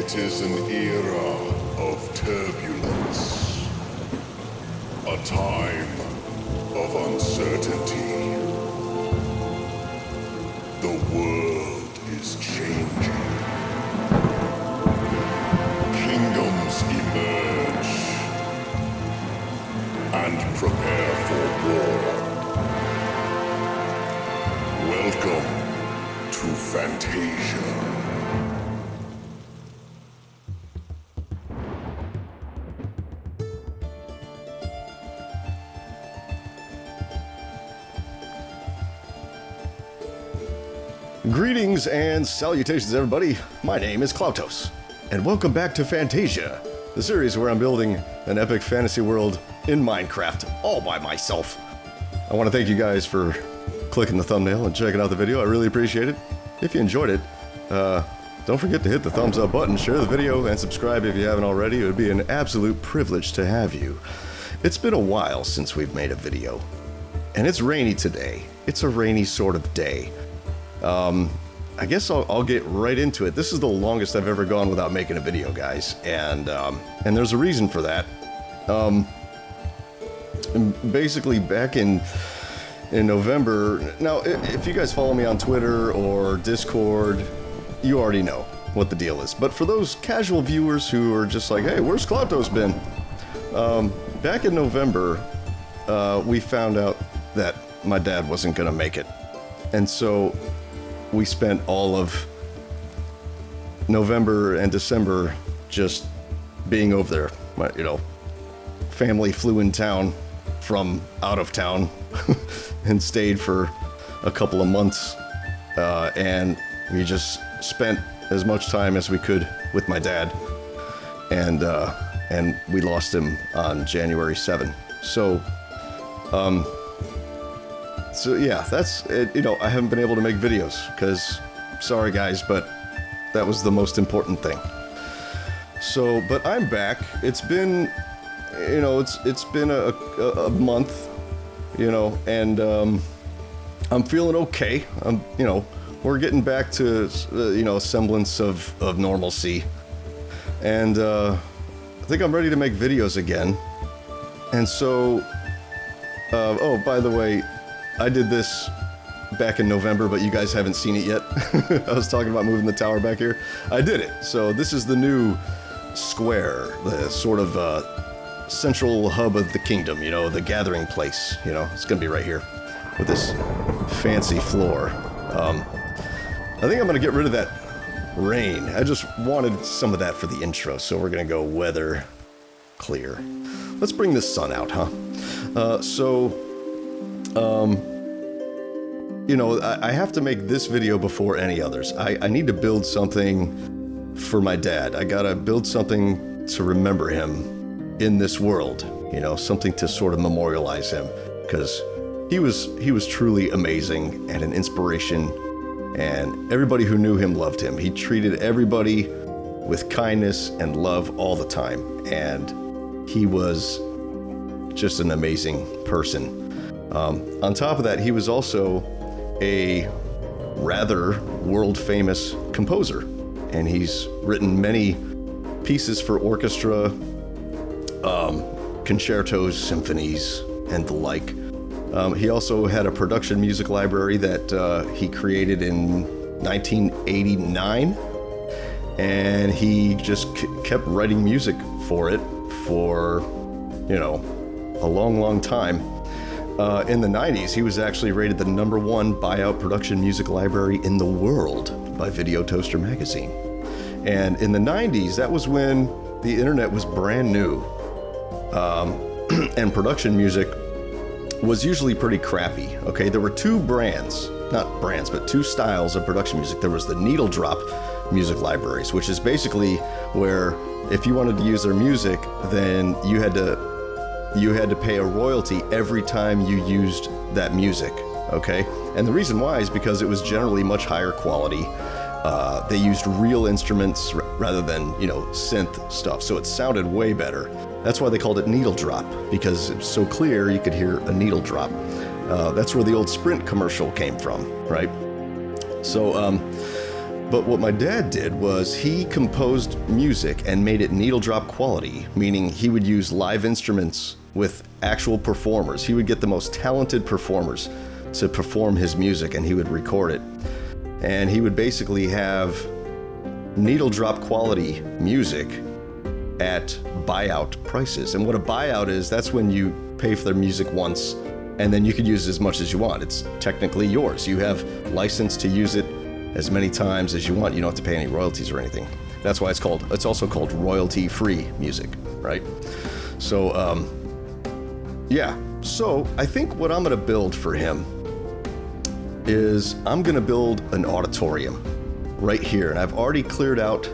It is an era of turbulence, a time of uncertainty. The world is changing. Kingdoms emerge and prepare for war. Welcome to Fantasia. Greetings and salutations, everybody. My name is Klautos, and welcome back to Fantasia, the series where I'm building an epic fantasy world in Minecraft all by myself. I want to thank you guys for clicking the thumbnail and checking out the video. I really appreciate it. If you enjoyed it, don't forget to hit the thumbs up button, share the video, and subscribe if you haven't already. It would be an absolute privilege to have you. It's been a while since we've made a video, and it's rainy today. It's a rainy sort of day. I guess I'll get right into it. This is the longest I've ever gone without making a video, guys, and there's a reason for that. Basically, back in November. Now, if you guys follow me on Twitter or Discord, you already know what the deal is. But for those casual viewers who are just like, hey, where's Klautos been? Back in November, we found out that my dad wasn't gonna make it, and so we spent all of November and December just being over there. My, family flew in town from out of town and stayed for a couple of months. And we just spent as much time as we could with my dad. And we lost him on January 7th. So yeah, that's it. I haven't been able to make videos because, sorry guys, but that was the most important thing. So, but I'm back. It's been, it's been a month, and I'm feeling okay. We're getting back to, a semblance of normalcy, and I think I'm ready to make videos again. And so, oh, by the way, I did this back in November, but you guys haven't seen it yet. I was talking about moving the tower back here. I did it. So this is the new square, the sort of central hub of the kingdom, the gathering place. It's going to be right here with this fancy floor. I think I'm going to get rid of that rain. I just wanted some of that for the intro, so we're going to go weather clear. Let's bring the sun out, huh? I have to make this video before any others. I need to build something for my dad. I gotta build something to remember him in this world, something to sort of memorialize him, because he was truly amazing and an inspiration, and everybody who knew him loved him. He treated everybody with kindness and love all the time, and he was just an amazing person. On top of that, he was also a rather world-famous composer, and he's written many pieces for orchestra, concertos, symphonies, and the like. He also had a production music library that he created in 1989, and he just kept writing music for it for, a long time. In the 90s, he was actually rated the #1 buyout production music library in the world by Video Toaster magazine. And in the 90s, that was when the internet was brand new. And production music was usually pretty crappy, okay? There were two styles of production music. There was the needle drop music libraries, which is basically where if you wanted to use their music, then you had to pay a royalty every time you used that music, okay? And the reason why is because it was generally much higher quality. They used real instruments rather than, synth stuff, so it sounded way better. That's why they called it needle drop, because it was so clear you could hear a needle drop. That's where the old Sprint commercial came from, right? So But what my dad did was he composed music and made it needle drop quality, meaning he would use live instruments with actual performers. He would get the most talented performers to perform his music, and he would record it. And he would basically have needle drop quality music at buyout prices. And what a buyout is, that's when you pay for their music once and then you can use it as much as you want. It's technically yours. You have license to use it as many times as you want. You don't have to pay any royalties or anything. That's why it's also called royalty-free music, right? So, yeah. So I think what I'm gonna build for him is I'm gonna build an auditorium right here, and I've already cleared out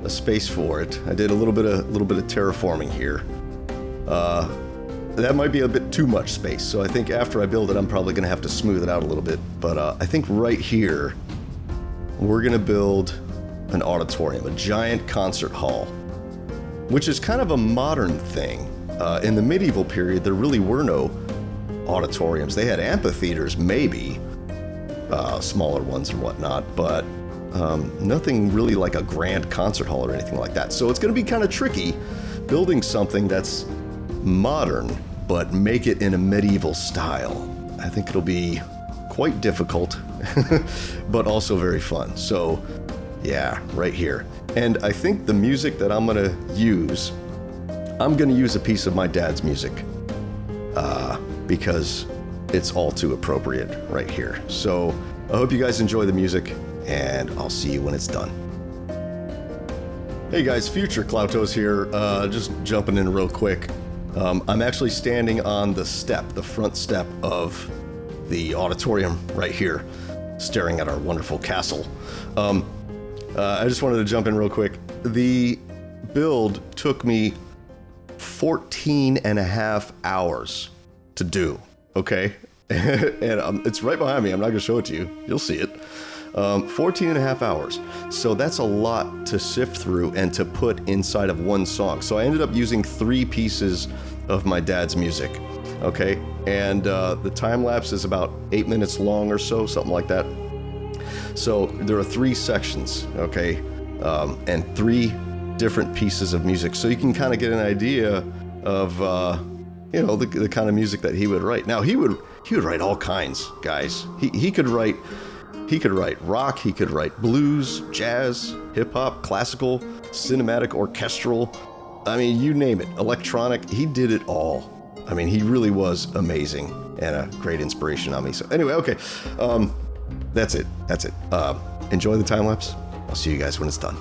a space for it. I did a little bit of terraforming here. That might be a bit too much space, so I think after I build it, I'm probably gonna have to smooth it out a little bit. But I think right here, we're gonna build an auditorium, a giant concert hall, which is kind of a modern thing. In the medieval period, there really were no auditoriums. They had amphitheaters, maybe, smaller ones and whatnot, but nothing really like a grand concert hall or anything like that. So it's going to be kind of tricky building something that's modern, but make it in a medieval style. I think it'll be quite difficult, but also very fun. So yeah, right here. And I think the music that I'm going to use a piece of my dad's music, because it's all too appropriate right here. So I hope you guys enjoy the music, and I'll see you when it's done. Hey guys, Future Cloutos here, just jumping in real quick. I'm actually standing on the front step of the auditorium right here, staring at our wonderful castle. I just wanted to jump in real quick. The build took me 14 and a half hours to do, okay? And it's right behind me. I'm not gonna show it to you. You'll see it. 14 and a half hours. So that's a lot to sift through and to put inside of one song. So I ended up using 3 pieces of my dad's music, okay? And the time lapse is about 8 minutes long or so, something like that. So there are 3 sections, okay? And 3 different pieces of music. So you can kind of get an idea of, the kind of music that he would write. Now he would write all kinds, guys. He could write rock, he could write blues, jazz, hip hop, classical, cinematic, orchestral. I mean, you name it, electronic. He did it all. I mean, he really was amazing and a great inspiration on me. So anyway, okay, that's it. Enjoy the time lapse. I'll see you guys when it's done.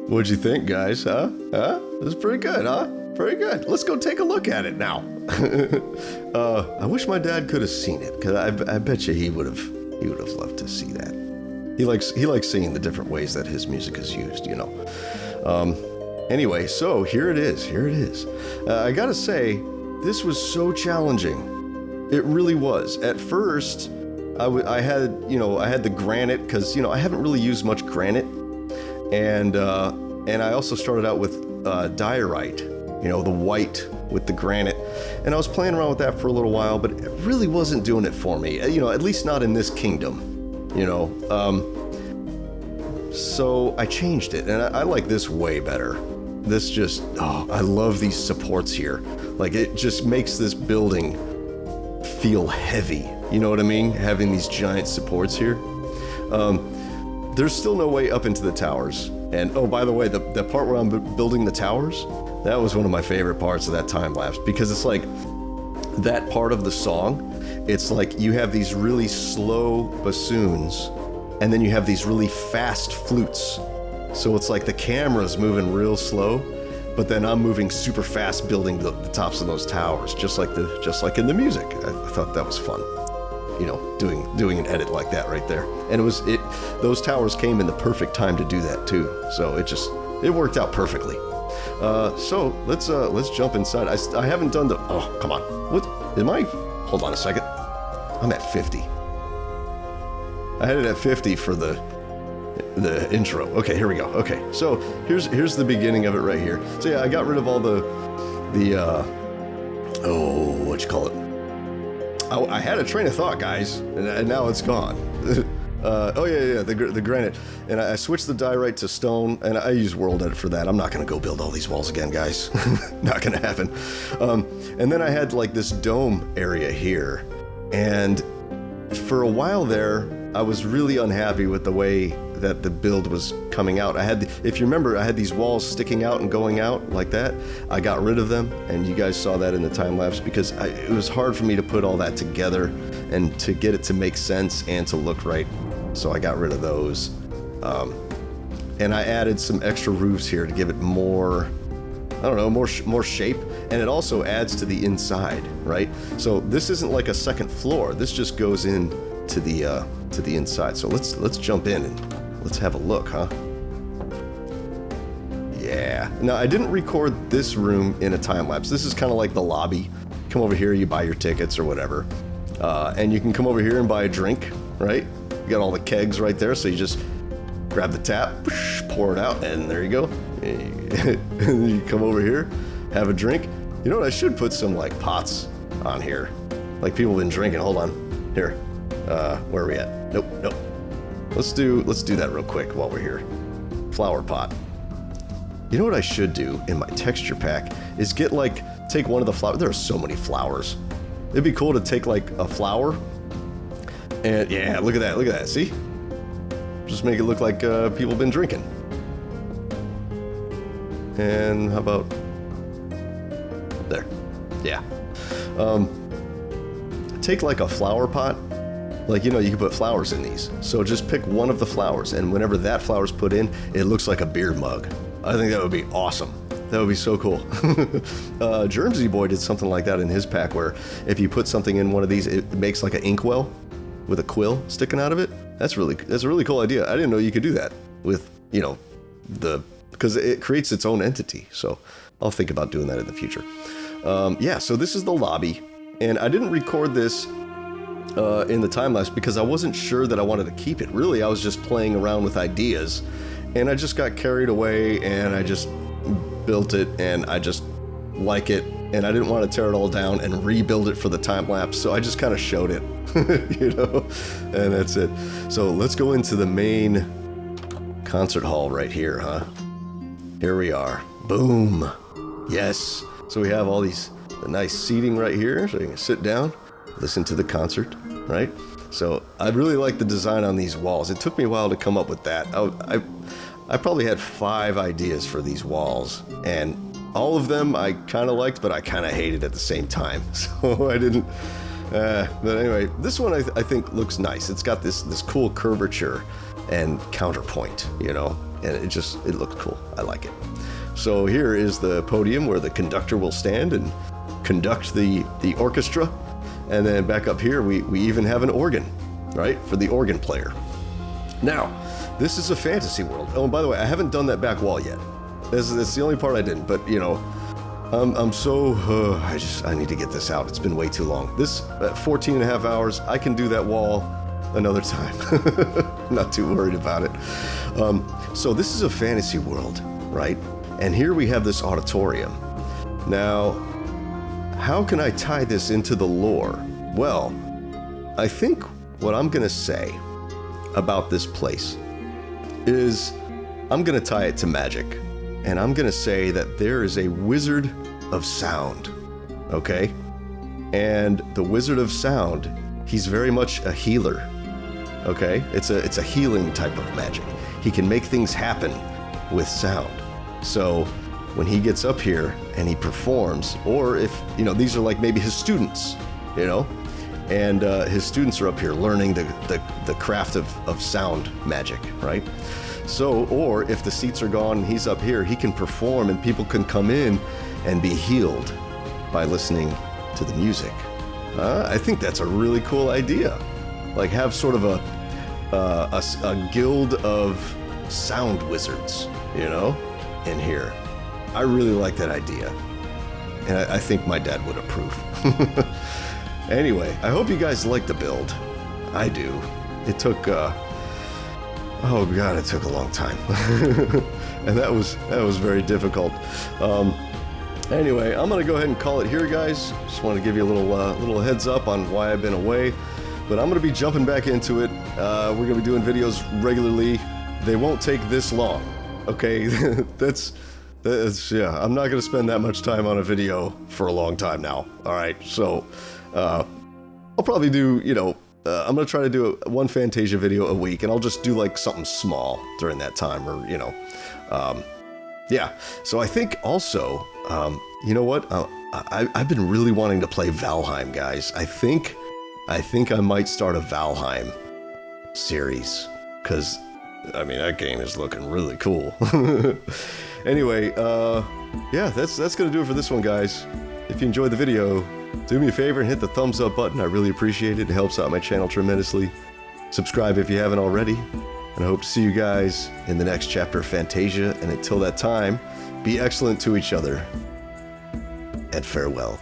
What'd you think, guys? Huh? It was pretty good, huh? Pretty good. Let's go take a look at it now. I wish my dad could have seen it, because I bet you he would have loved to see that. He likes seeing the different ways that his music is used, you know. Anyway, so here it is. I gotta say, this was so challenging. It really was. At first, I had the granite, because, you know, I haven't really used much granite. And I also started out with diorite, you know, the white with the granite. And I was playing around with that for a little while, but it really wasn't doing it for me. You know, at least not in this kingdom, you know. So I changed it, and I like this way better. This just, I love these supports here. Like, it just makes this building feel heavy. You know what I mean? Having these giant supports here. There's still no way up into the towers. And, oh, by the way, the part where I'm building the towers, that was one of my favorite parts of that time lapse, because it's like that part of the song, it's like you have these really slow bassoons, and then you have these really fast flutes. So it's like the camera's moving real slow, but then I'm moving super fast building the tops of those towers, just like in the music. I thought that was fun. You know, doing an edit like that right there. And those towers came in the perfect time to do that too. So it worked out perfectly. So let's jump inside. I haven't done the, oh, come on. What, hold on a second. I'm at 50. I had it at 50 for the intro. Okay, here we go. Okay, so here's the beginning of it right here. So yeah, I got rid of all the what you call it? I had a train of thought, guys, and now it's gone. The granite. And I switched the diorite to stone, and I use World Edit for that. I'm not going to go build all these walls again, guys. Not going to happen. And then I had, like, this dome area here. And for a while there, I was really unhappy with the way that the build was coming out. If you remember, I had these walls sticking out and going out like that. I got rid of them, and you guys saw that in the time lapse, because it was hard for me to put all that together and to get it to make sense and to look right. So I got rid of those. And I added some extra roofs here to give it more, I don't know, more shape, and it also adds to the inside, right? So this isn't like a second floor. This just goes in to the inside. So let's jump in and let's have a look, huh? Yeah. Now, I didn't record this room in a time lapse. This is kind of like the lobby. Come over here, you buy your tickets or whatever, and you can come over here and buy a drink, right? You got all the kegs right there, so you just grab the tap, pour it out, and there you go. You come over here, have a drink. You know what? I should put some, like, pots on here, like people have been drinking. Hold on, here. Where are we at? Nope. Let's do that real quick while we're here. Flower pot. You know what I should do in my texture pack is take one of the flowers. There are so many flowers. It'd be cool to take, like, a flower. And yeah, look at that. See? Just make it look like people have been drinking. And how about there? Yeah. Take, like, a flower pot. Like, you know, you can put flowers in these. So just pick one of the flowers, and whenever that flower's put in, it looks like a beer mug. I think that would be awesome. That would be so cool. Germsy Boy did something like that in his pack, where if you put something in one of these, it makes like an inkwell with a quill sticking out of it. That's a really cool idea. I didn't know you could do that with, you know, because it creates its own entity. So I'll think about doing that in the future. Yeah, so this is the lobby, and I didn't record this in the time lapse because I wasn't sure that I wanted to keep it. Really, I was just playing around with ideas, and I just got carried away, and I just built it, and I just like it, and I didn't want to tear it all down and rebuild it for the time lapse, so I just kind of showed it, you know, and that's it. So let's go into the main concert hall right here, huh? Here we are. Boom. Yes. So we have all the nice seating right here, so you can sit down, listen to the concert, right? So I really like the design on these walls. It took me a while to come up with that. I probably had 5 ideas for these walls, and all of them I kind of liked, but I kind of hated at the same time. So I didn't. But anyway, this one I think looks nice. It's got this cool curvature and counterpoint, you know, and it looked cool. I like it. So here is the podium where the conductor will stand and conduct the orchestra, and then back up here we even have an organ, right, for the organ player. Now, this is a fantasy world. Oh, and by the way, I haven't done that back wall yet. That's the only part I didn't, but you know, I'm so, I need to get this out. It's been way too long. This, 14 and a half hours, I can do that wall another time. Not too worried about it. So this is a fantasy world, right? And here we have this auditorium. Now, how can I tie this into the lore? Well, I think what I'm gonna say about this place is I'm gonna tie it to magic. And I'm gonna say that there is a wizard of sound, okay? And the wizard of sound, he's very much a healer, okay? It's a healing type of magic. He can make things happen with sound. So when he gets up here and he performs, or if, you know, these are like maybe his students, you know? And his students are up here learning the craft of sound magic, right? So, or if the seats are gone and he's up here, he can perform and people can come in and be healed by listening to the music. I think that's a really cool idea. Like have sort of a guild of sound wizards, you know, in here. I really like that idea. And I think my dad would approve. Anyway, I hope you guys like the build. I do. It took, oh god, it took a long time. And that was very difficult. Anyway, I'm gonna go ahead and call it here, guys. Just want to give you a little heads up on why I've been away. But I'm gonna be jumping back into it. We're gonna be doing videos regularly. They won't take this long. Okay, that's yeah. I'm not gonna spend that much time on a video for a long time now. All right, so I'll probably do, you know, I'm gonna try to do one Fantasia video a week, and I'll just do like something small during that time, or you know, yeah. So I think also, you know what? I've been really wanting to play Valheim, guys. I think I might start a Valheim series, because I mean that game is looking really cool. Anyway, yeah, that's gonna do it for this one, guys. If you enjoyed the video, do me a favor and hit the thumbs up button. I really appreciate it. It helps out my channel tremendously. Subscribe if you haven't already. And I hope to see you guys in the next chapter of Fantasia. And until that time, be excellent to each other. And farewell.